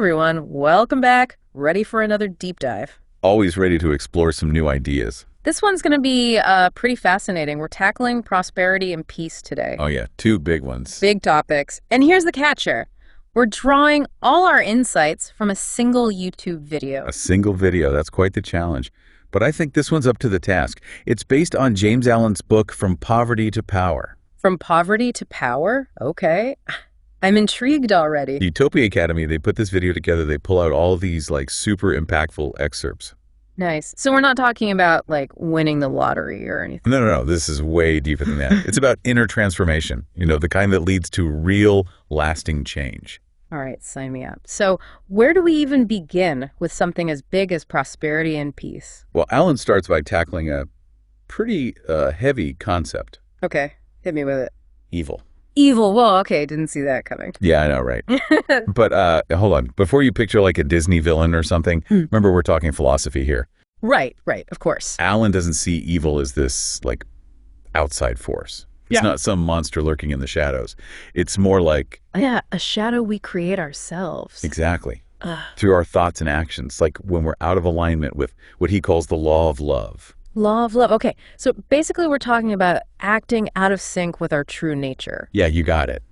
everyone, welcome back. Ready for another deep dive. Always ready to explore some new ideas. This one's going to be pretty fascinating. We're tackling prosperity and peace today. Oh yeah, two big ones. Big topics. And here's the catcher. We're drawing all our insights from a single YouTube video. A single video, that's quite the challenge. But I think this one's up to the task. It's based on James Allen's book, From Poverty to Power. From poverty to power? Okay. I'm intrigued already. The Utopia Academy, they put this video together. They pull out all these super impactful excerpts. Nice. So we're not talking about winning the lottery or anything. No. This is way deeper than that. It's about inner transformation, the kind that leads to real lasting change. All right, sign me up. So where do we even begin with something as big as prosperity and peace? Well, Allen starts by tackling a pretty heavy concept. Okay, hit me with it. Evil. Evil. Well, okay, didn't see that coming. Yeah, I know, right? But hold on. Before you picture a Disney villain or something, remember we're talking philosophy here. Right, of course. Allen doesn't see evil as this outside force. It's not some monster lurking in the shadows. It's more like... Yeah, a shadow we create ourselves. Exactly. Through our thoughts and actions, like when we're out of alignment with what he calls the law of love. Law of love. Okay, so basically we're talking about acting out of sync with our true nature. Yeah, you got it.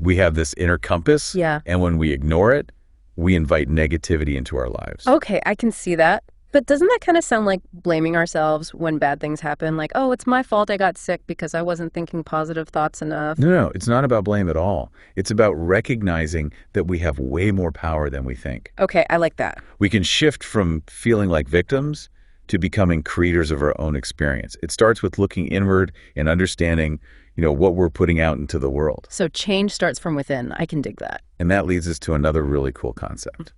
We have this inner compass. Yeah. And when we ignore it, we invite negativity into our lives. Okay, I can see that. But doesn't that kind of sound like blaming ourselves when bad things happen? Like, oh, it's my fault I got sick because I wasn't thinking positive thoughts enough. No, it's not about blame at all. It's about recognizing that we have way more power than we think. Okay, I like that. We can shift from feeling like victims to becoming creators of our own experience. It starts with looking inward and understanding, what we're putting out into the world. So change starts from within. I can dig that. And that leads us to another really cool concept.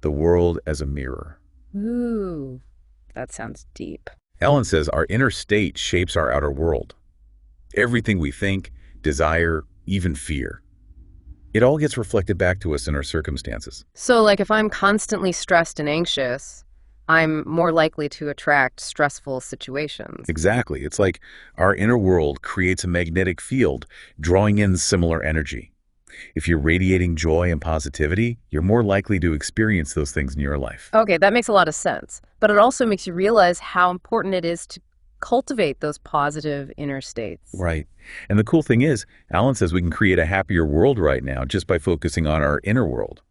The world as a mirror. Ooh, that sounds deep. Allen says our inner state shapes our outer world. Everything we think, desire, even fear. It all gets reflected back to us in our circumstances. So if I'm constantly stressed and anxious, I'm more likely to attract stressful situations. Exactly. It's like our inner world creates a magnetic field, drawing in similar energy. If you're radiating joy and positivity, you're more likely to experience those things in your life. Okay, that makes a lot of sense. But it also makes you realize how important it is to cultivate those positive inner states. Right. And the cool thing is, Allen says we can create a happier world right now just by focusing on our inner world.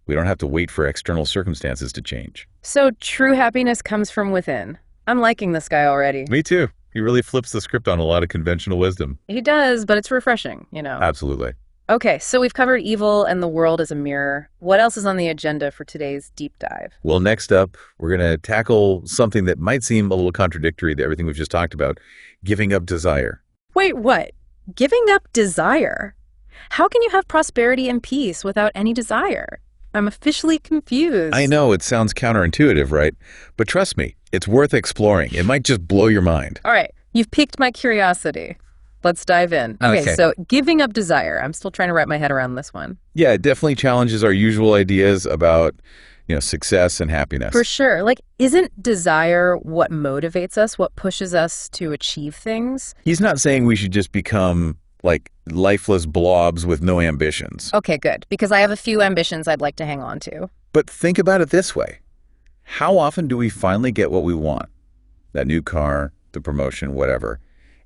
We don't have to wait for external circumstances to change. So true happiness comes from within. I'm liking this guy already. Me too. He really flips the script on a lot of conventional wisdom. He does, but it's refreshing, Absolutely. Okay, so we've covered evil and the world as a mirror. What else is on the agenda for today's deep dive? Well, next up, we're going to tackle something that might seem a little contradictory to everything we've just talked about, giving up desire. Wait, what? Giving up desire? How can you have prosperity and peace without any desire? I'm officially confused. I know, it sounds counterintuitive, right? But trust me, it's worth exploring. It might just blow your mind. All right, you've piqued my curiosity. Let's dive in. Okay, so giving up desire. I'm still trying to wrap my head around this one. Yeah, it definitely challenges our usual ideas about, success and happiness. For sure. Isn't desire what motivates us, what pushes us to achieve things? He's not saying we should just become lifeless blobs with no ambitions. Okay, good. Because I have a few ambitions I'd like to hang on to. But think about it this way. How often do we finally get what we want? That new car, the promotion, whatever.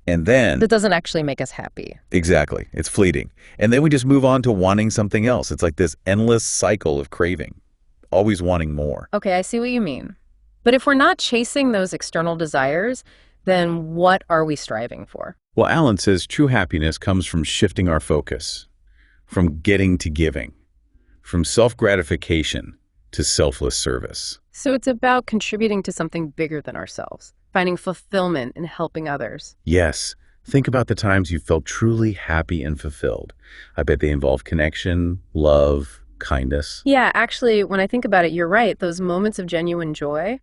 And then... That doesn't actually make us happy. Exactly. It's fleeting. And then we just move on to wanting something else. It's like this endless cycle of craving, always wanting more. Okay, I see what you mean. But if we're not chasing those external desires, then what are we striving for? Well, Allen says true happiness comes from shifting our focus, from getting to giving, from self-gratification to selfless service. So it's about contributing to something bigger than ourselves, finding fulfillment in helping others. Yes. Think about the times you felt truly happy and fulfilled. I bet they involve connection, love, kindness. Yeah, actually, when I think about it, you're right. Those moments of genuine joy,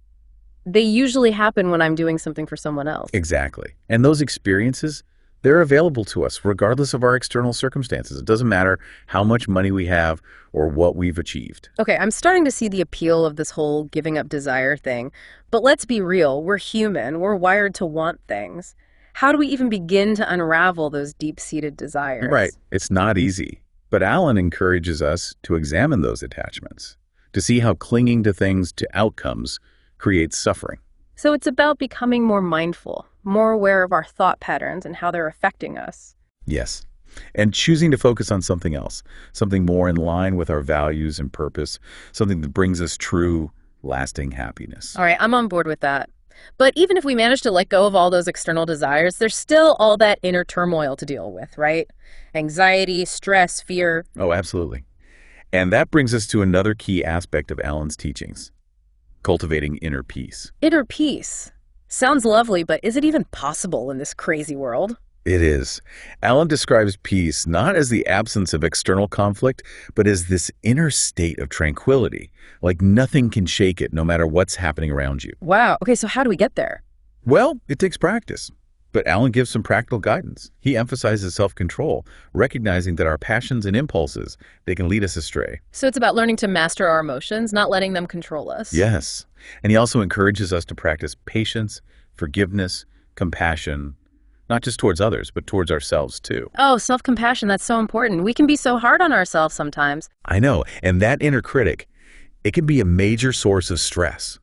they usually happen when I'm doing something for someone else. Exactly. And those experiences, they're available to us regardless of our external circumstances. It doesn't matter how much money we have or what we've achieved. Okay, I'm starting to see the appeal of this whole giving up desire thing. But let's be real. We're human. We're wired to want things. How do we even begin to unravel those deep-seated desires? Right. It's not easy. But Alan encourages us to examine those attachments, to see how clinging to things, to outcomes, creates suffering. So it's about becoming more mindful, more aware of our thought patterns and how they're affecting us. Yes. And choosing to focus on something else, something more in line with our values and purpose, something that brings us true, lasting happiness. All right, I'm on board with that. But even if we manage to let go of all those external desires, there's still all that inner turmoil to deal with, right? Anxiety, stress, fear. Oh, absolutely. And that brings us to another key aspect of Alan's teachings, cultivating inner peace. Inner peace. Sounds lovely, but is it even possible in this crazy world? It is. Alan describes peace not as the absence of external conflict, but as this inner state of tranquility, like nothing can shake it no matter what's happening around you. Wow. Okay, so how do we get there? Well, it takes practice. But Alan gives some practical guidance. He emphasizes self-control, recognizing that our passions and impulses, they can lead us astray. So it's about learning to master our emotions, not letting them control us. Yes. And he also encourages us to practice patience, forgiveness, compassion, not just towards others, but towards ourselves too. Oh, self-compassion, that's so important. We can be so hard on ourselves sometimes. I know, and that inner critic, it can be a major source of stress.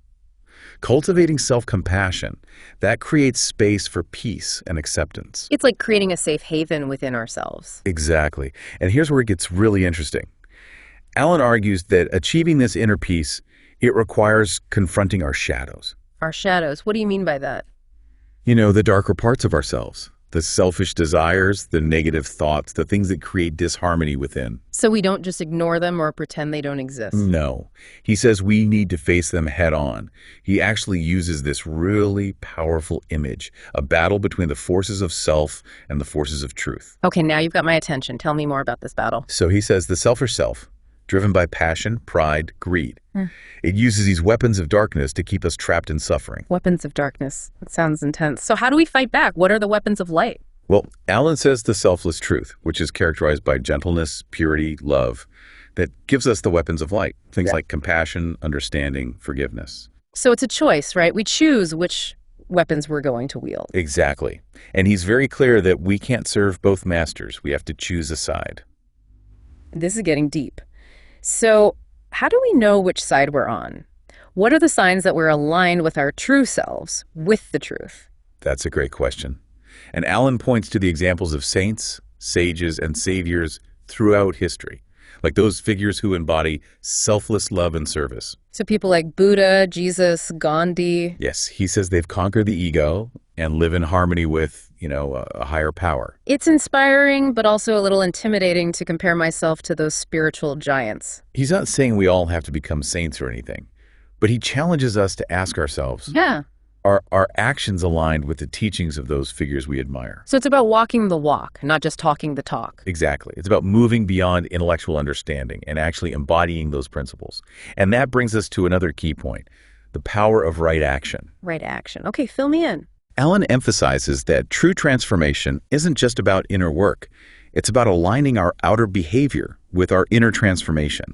Cultivating self-compassion, that creates space for peace and acceptance. It's like creating a safe haven within ourselves. Exactly. And here's where it gets really interesting. Alan argues that achieving this inner peace, it requires confronting our shadows. Our shadows, what do you mean by that? You know, the darker parts of ourselves, the selfish desires, the negative thoughts, the things that create disharmony within. So we don't just ignore them or pretend they don't exist. No. He says we need to face them head on. He actually uses this really powerful image, a battle between the forces of self and the forces of truth. Okay, now you've got my attention. Tell me more about this battle. So he says the selfish self, driven by passion, pride, greed. It uses these weapons of darkness to keep us trapped in suffering. Weapons of darkness. That sounds intense. So how do we fight back? What are the weapons of light? Well, Alan says the selfless truth, which is characterized by gentleness, purity, love, that gives us the weapons of light. Things like compassion, understanding, forgiveness. So it's a choice, right? We choose which weapons we're going to wield. Exactly. And he's very clear that we can't serve both masters. We have to choose a side. This is getting deep. So how do we know which side we're on? What are the signs that we're aligned with our true selves, with the truth? That's a great question. And Alan points to the examples of saints, sages, and saviors throughout history, like those figures who embody selfless love and service. So people like Buddha, Jesus, Gandhi. Yes, he says they've conquered the ego and live in harmony with, a higher power. It's inspiring, but also a little intimidating to compare myself to those spiritual giants. He's not saying we all have to become saints or anything, but he challenges us to ask ourselves, are our actions aligned with the teachings of those figures we admire? So it's about walking the walk, not just talking the talk. Exactly. It's about moving beyond intellectual understanding and actually embodying those principles. And that brings us to another key point, the power of right action. Right action. Okay, fill me in. Alan emphasizes that true transformation isn't just about inner work. It's about aligning our outer behavior with our inner transformation,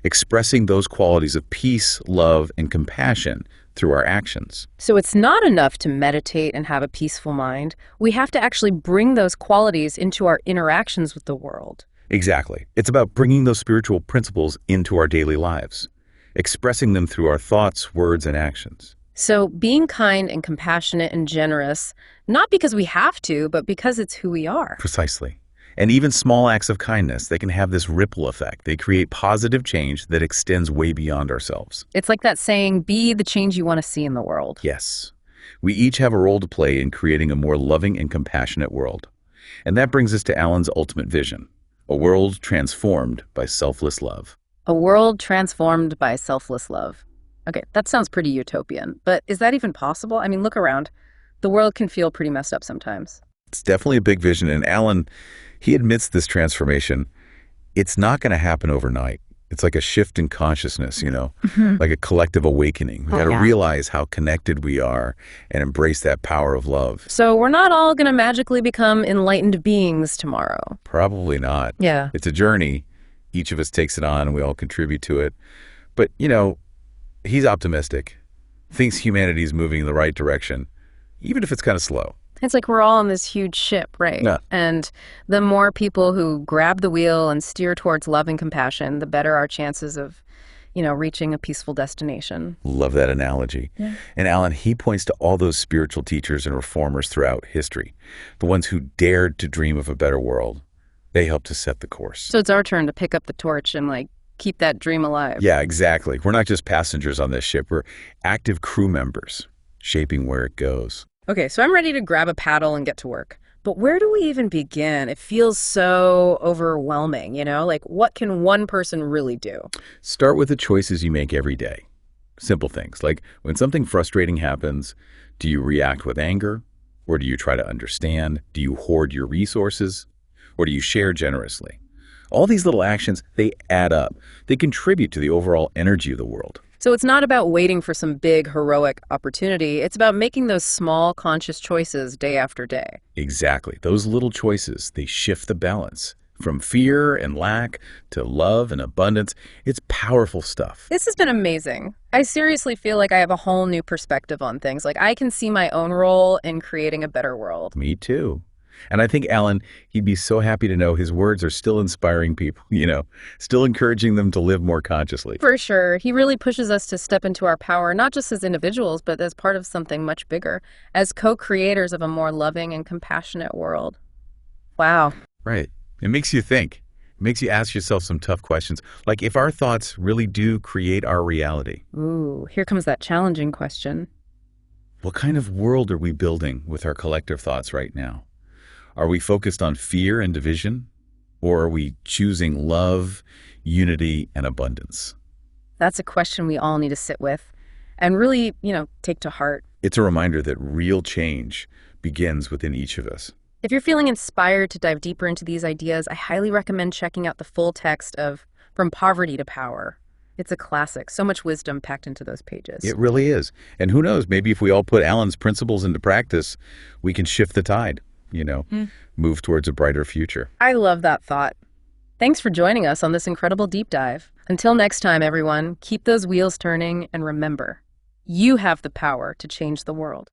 expressing those qualities of peace, love, and compassion through our actions. So it's not enough to meditate and have a peaceful mind. We have to actually bring those qualities into our interactions with the world. Exactly. It's about bringing those spiritual principles into our daily lives, expressing them through our thoughts, words, and actions. So being kind and compassionate and generous, not because we have to, but because it's who we are. Precisely. And even small acts of kindness, they can have this ripple effect. They create positive change that extends way beyond ourselves. It's like that saying, be the change you want to see in the world. Yes. We each have a role to play in creating a more loving and compassionate world. And that brings us to Alan's ultimate vision, a world transformed by selfless love. A world transformed by selfless love. Okay, that sounds pretty utopian, but is that even possible? I mean, look around. The world can feel pretty messed up sometimes. It's definitely a big vision, and Alan, he admits this transformation. It's not going to happen overnight. It's like a shift in consciousness, like a collective awakening. We've got to realize how connected we are and embrace that power of love. So we're not all going to magically become enlightened beings tomorrow. Probably not. Yeah. It's a journey. Each of us takes it on, and we all contribute to it. But, he's optimistic, thinks humanity is moving in the right direction, even if it's kind of slow. It's like we're all on this huge ship, right? Yeah. And the more people who grab the wheel and steer towards love and compassion, the better our chances of, reaching a peaceful destination. Love that analogy. Yeah. And Alan, he points to all those spiritual teachers and reformers throughout history, the ones who dared to dream of a better world. They helped to set the course. So it's our turn to pick up the torch and, keep that dream alive. Yeah, exactly. We're not just passengers on this ship. We're active crew members, shaping where it goes. Okay, so I'm ready to grab a paddle and get to work. But where do we even begin? It feels so overwhelming, what can one person really do? Start with the choices you make every day. Simple things, like when something frustrating happens, do you react with anger? Or do you try to understand? Do you hoard your resources? Or do you share generously? All these little actions, they add up. They contribute to the overall energy of the world. So it's not about waiting for some big, heroic opportunity. It's about making those small, conscious choices day after day. Exactly. Those little choices, they shift the balance. From fear and lack to love and abundance. It's powerful stuff. This has been amazing. I seriously feel like I have a whole new perspective on things. Like I can see my own role in creating a better world. Me too. And I think, Alan, he'd be so happy to know his words are still inspiring people, still encouraging them to live more consciously. For sure. He really pushes us to step into our power, not just as individuals, but as part of something much bigger, as co-creators of a more loving and compassionate world. Wow. Right. It makes you think. It makes you ask yourself some tough questions, like if our thoughts really do create our reality. Ooh, here comes that challenging question. What kind of world are we building with our collective thoughts right now? Are we focused on fear and division? Or are we choosing love, unity, and abundance? That's a question we all need to sit with and really, take to heart. It's a reminder that real change begins within each of us. If you're feeling inspired to dive deeper into these ideas, I highly recommend checking out the full text of From Poverty to Power. It's a classic. So much wisdom packed into those pages. It really is. And who knows, maybe if we all put Alan's principles into practice, we can shift the tide. Move towards a brighter future. I love that thought. Thanks for joining us on this incredible deep dive. Until next time, everyone, keep those wheels turning and remember, you have the power to change the world.